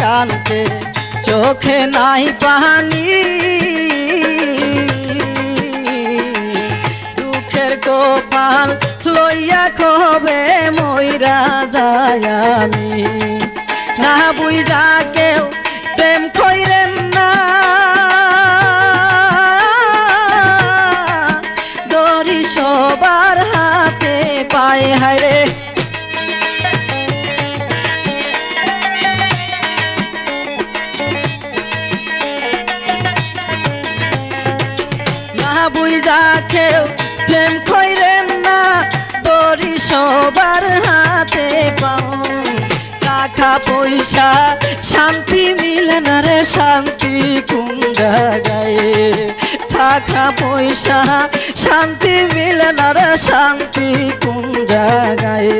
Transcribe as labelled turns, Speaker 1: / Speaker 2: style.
Speaker 1: কানতে চোখে নাই পানি, দুঃখের কপাল লইয়া কবে মইরা যায় আমি। না বুইঝা কেউ প্রেম কইরেন না, দড়ি সবার হাতে পায়ে হায়রে। না বুইঝা কেউ প্রেম কইরেন না, দড়ি সবার হাতে পাও। টাকা পয়সা শান্তি মিলে না রে, শান্তি কোন জায়গায়? টাকা পয়সা শান্তি মিলে না রে, শান্তি কোন জায়গায়?